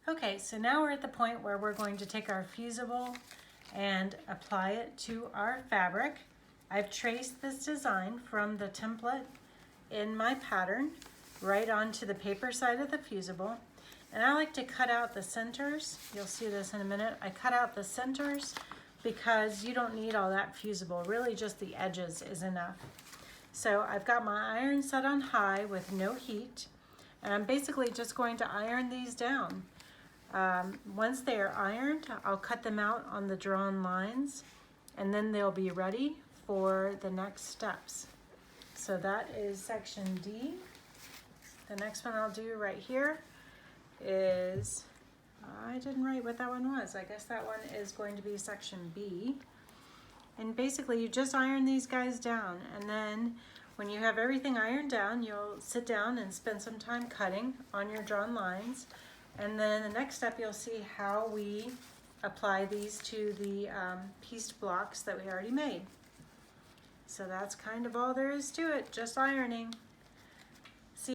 Okay, so now we're at the point where we're going to take our fusible and apply it to our fabric. I've traced this design from the template in my pattern right onto the paper side of the fusible. And I like to cut out the centers. You'll see this in a minute. I cut out the centers because you don't need all that fusible. Really just the edges is enough. So I've got my iron set on high with no heat, and I'm basically just going to iron these down. Once they are ironed, I'll cut them out on the drawn lines, and then they'll be ready for the next steps. So that is section D. The next one I'll do right here is, I didn't write what that one was. I guess that one is going to be section B. And basically you just iron these guys down, and then when you have everything ironed down, you'll sit down and spend some time cutting on your drawn lines. And then the next step, you'll see how we apply these to the pieced blocks that we already made. So that's kind of all there is to it, just ironing.